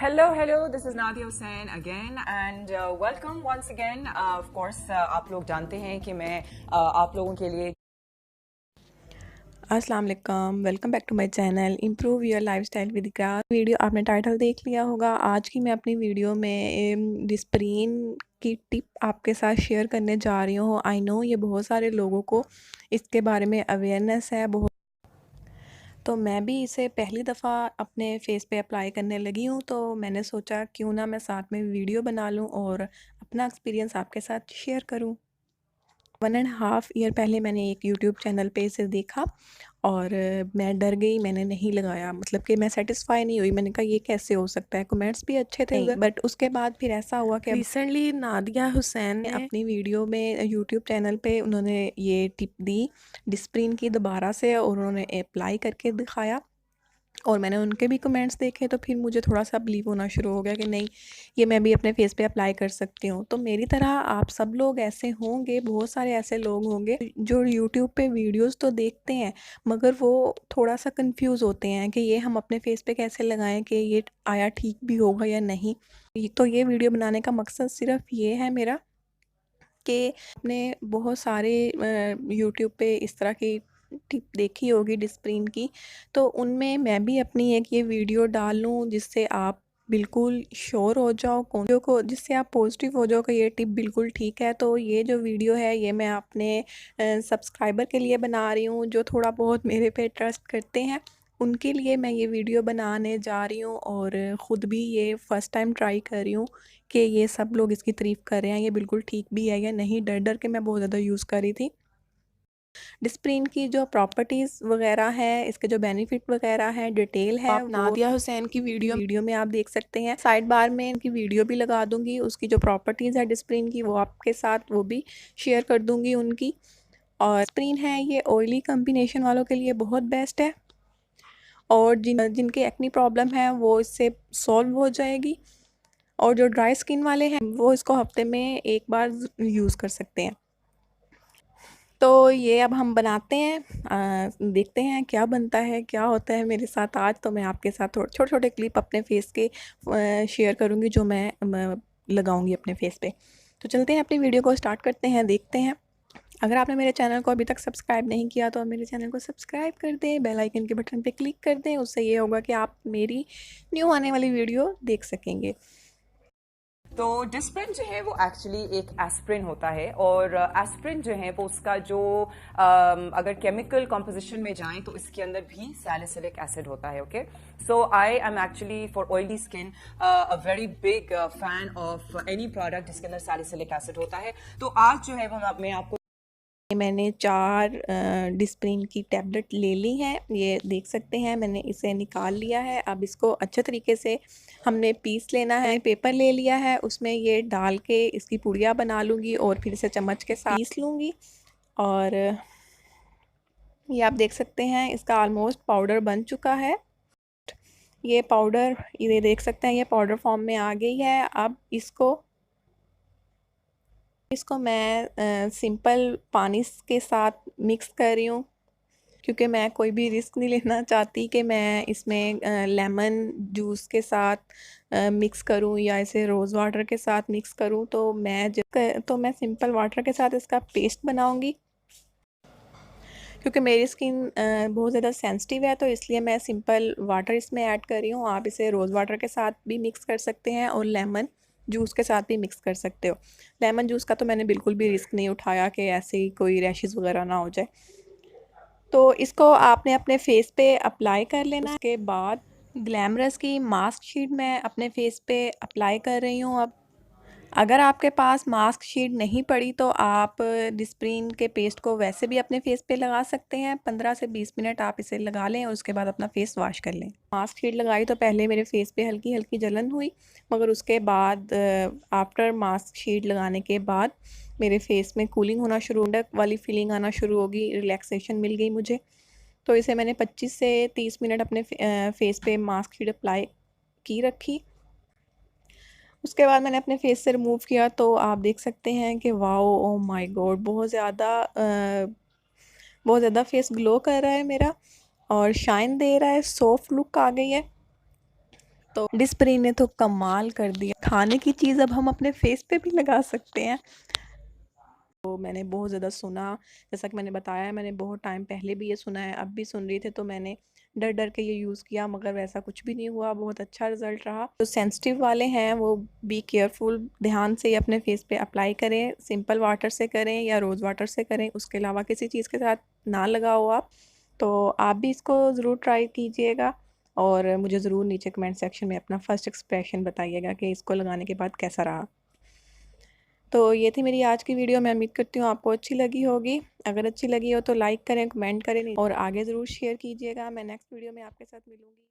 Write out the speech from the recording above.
Hello, this is Nadia Hussain again and welcome once again. Of course, आप लोग जानते हैं कि मैं आप लोगों के लिए अस्सलाम वालेकुम, welcome back to my channel improve your lifestyle with Iqrar. Video आपने टाइटल देख लिया होगा। आज की मैं अपनी वीडियो में डिस्प्रीन की टिप आपके साथ शेयर करने जा रही हूँ। आई नो ये बहुत सारे लोगों को इसके बारे में अवेयरनेस है बहुत, तो मैं भी इसे पहली दफ़ा अपने फेस पे अप्लाई करने लगी हूँ, तो मैंने सोचा क्यों ना मैं साथ में वीडियो बना लूँ और अपना एक्सपीरियंस आपके साथ शेयर करूँ। 1.5 ईयर पहले मैंने एक यूट्यूब चैनल पे इसे देखा और मैं डर गई, मैंने नहीं लगाया, मतलब कि मैं सेटिस्फाई नहीं हुई। मैंने कहा ये कैसे हो सकता है, कमेंट्स भी अच्छे थे उधर। बट उसके बाद फिर ऐसा हुआ कि रिसेंटली नादिया हुसैन ने अपनी वीडियो में यूट्यूब चैनल पे उन्होंने ये टिप दी डिस्प्रिन की दोबारा से, और उन्होंने अप्लाई करके दिखाया और मैंने उनके भी कमेंट्स देखे, तो फिर मुझे थोड़ा सा बिलीव होना शुरू हो गया कि नहीं, ये मैं भी अपने फेस पे अप्लाई कर सकती हूँ। तो मेरी तरह आप सब लोग ऐसे होंगे, बहुत सारे ऐसे लोग होंगे जो यूट्यूब पे वीडियोस तो देखते हैं मगर वो थोड़ा सा कंफ्यूज होते हैं कि ये हम अपने फेस पे कैसे लगाएं कि ये आया ठीक भी होगा या नहीं। तो ये वीडियो बनाने का मकसद सिर्फ ये है मेरा कि आपने बहुत सारे यूट्यूब पे इस तरह की टिप देखी होगी डिस्प्रिन की, तो उनमें मैं भी अपनी एक ये वीडियो डाल लूँ जिससे आप बिल्कुल श्योर हो जाओ वीडियो को, जिससे आप पॉजिटिव हो जाओ कि ये टिप बिल्कुल ठीक है। तो ये जो वीडियो है ये मैं अपने सब्सक्राइबर के लिए बना रही हूँ जो थोड़ा बहुत मेरे पे ट्रस्ट करते हैं, उनके लिए मैं ये वीडियो बनाने जा रही हूँ और ख़ुद भी ये फ़र्स्ट टाइम ट्राई कर रही हूँ कि ये सब लोग इसकी तारीफ़ कर रहे हैं ये बिल्कुल ठीक भी है या नहीं। डर डर के मैं बहुत ज़्यादा यूज़ कर रही थी। डिस्प्रिन की जो प्रॉपर्टीज़ वगैरह है, इसके जो बेनिफिट वगैरह है, डिटेल है, आप नादिया हुसैन की वीडियो में आप देख सकते हैं। साइड बार में इनकी वीडियो भी लगा दूंगी, उसकी जो प्रॉपर्टीज़ है डिस्प्रिन की वो आपके साथ वो भी शेयर कर दूंगी उनकी। और डिस्प्रिन है ये ऑयली कम्बिनेशन वालों के लिए बहुत बेस्ट है और जिनके एक्नी प्रॉब्लम है वो इससे सॉल्व हो जाएगी, और जो ड्राई स्किन वाले हैं वो इसको हफ्ते में एक बार यूज़ कर सकते हैं। तो ये अब हम बनाते हैं, देखते हैं क्या बनता है, क्या होता है मेरे साथ आज। तो मैं आपके साथ थोड़े छोटे छोटे क्लिप अपने फेस के शेयर करूँगी जो मैं लगाऊंगी अपने फेस पे। तो चलते हैं अपनी वीडियो को स्टार्ट करते हैं, देखते हैं। अगर आपने मेरे चैनल को अभी तक सब्सक्राइब नहीं किया तो मेरे चैनल को सब्सक्राइब कर दें, बेल आइकन के बटन पे क्लिक कर दें। उससे ये होगा कि आप मेरी न्यू आने वाली वीडियो देख सकेंगे। तो डिस्प्रिन जो है वो एक्चुअली एक एस्प्रिन होता है और एस्प्रिन जो है वो उसका जो अगर केमिकल कॉम्पोजिशन में जाएं तो इसके अंदर भी सैलिसिलिक एसिड होता है। Okay, so I am actually for oily skin a very big fan of any product जिसके अंदर सैलिसिलिक एसिड होता है। तो आज जो है वो मैं आपको मैंने 4 डिस्प्रिन की टैबलेट ले ली हैं, ये देख सकते हैं। मैंने इसे निकाल लिया है। अब इसको अच्छे तरीके से हमने पीस लेना है। पेपर ले लिया है, उसमें ये डाल के इसकी पुड़िया बना लूँगी और फिर इसे चम्मच के साथ पीस लूँगी। और ये आप देख सकते हैं इसका ऑलमोस्ट पाउडर बन चुका है। ये पाउडर, ये देख सकते हैं ये पाउडर फॉर्म में आ गई है। अब इसको मैं सिंपल पानी के साथ मिक्स कर रही हूँ क्योंकि मैं कोई भी रिस्क नहीं लेना चाहती कि मैं इसमें लेमन जूस के साथ मिक्स करूँ या इसे रोज़ वाटर के साथ मिक्स करूँ। तो मैं सिंपल वाटर के साथ इसका पेस्ट बनाऊँगी क्योंकि मेरी स्किन बहुत ज़्यादा सेंसिटिव है, तो इसलिए मैं सिंपल वाटर इसमें ऐड कर रही हूँ। आप इसे रोज़ वाटर के साथ भी मिक्स कर सकते हैं और लेमन जूस के साथ भी मिक्स कर सकते हो। लेमन जूस का तो मैंने बिल्कुल भी रिस्क नहीं उठाया कि ऐसे ही कोई रैशेज़ वगैरह ना हो जाए। तो इसको आपने अपने फेस पे अप्लाई कर लेना। उसके बाद ग्लैमरस की मास्क शीट मैं अपने फेस पे अप्लाई कर रही हूँ। अब अगर आपके पास मास्क शीट नहीं पड़ी तो आप डिस्प्रिन के पेस्ट को वैसे भी अपने फेस पे लगा सकते हैं। 15 से 20 मिनट आप इसे लगा लें और उसके बाद अपना फेस वॉश कर लें। मास्क शीट लगाई तो पहले मेरे फेस पे हल्की हल्की जलन हुई, मगर उसके बाद आफ्टर मास्क शीट लगाने के बाद मेरे फेस में कूलिंग होना शुरू, ठंडक वाली फीलिंग आना शुरू होगी, रिलैक्सेशन मिल गई मुझे। तो इसे मैंने 25 से 30 मिनट अपने फेस पे मास्क शीट अप्लाई की रखी। उसके बाद मैंने अपने फेस से रिमूव किया तो आप देख सकते हैं कि वाओ, ओ माय गॉड, बहुत ज़्यादा फेस ग्लो कर रहा है मेरा और शाइन दे रहा है, सॉफ्ट लुक आ गई है। तो डिस्प्रिन ने तो कमाल कर दिया, खाने की चीज़ अब हम अपने फेस पे भी लगा सकते हैं। तो मैंने बहुत ज़्यादा सुना, जैसा कि मैंने बताया मैंने बहुत टाइम पहले भी ये सुना है, अब भी सुन रही थी, तो मैंने डर डर के ये यूज़ किया, मगर वैसा कुछ भी नहीं हुआ, बहुत अच्छा रिज़ल्ट रहा। जो सेंसिटिव वाले हैं वो बी केयरफुल, ध्यान से ये अपने फेस पे अप्लाई करें, सिंपल वाटर से करें या रोज़ वाटर से करें, उसके अलावा किसी चीज़ के साथ ना लगाओ आप। तो आप भी इसको ज़रूर ट्राई कीजिएगा और मुझे ज़रूर नीचे कमेंट सेक्शन में अपना फर्स्ट एक्सप्रेशन बताइएगा कि इसको लगाने के बाद कैसा रहा। तो ये थी मेरी आज की वीडियो, मैं उम्मीद करती हूँ आपको अच्छी लगी होगी। अगर अच्छी लगी हो तो लाइक करें, कमेंट करें और आगे ज़रूर शेयर कीजिएगा। मैं नेक्स्ट वीडियो में आपके साथ मिलूँगी।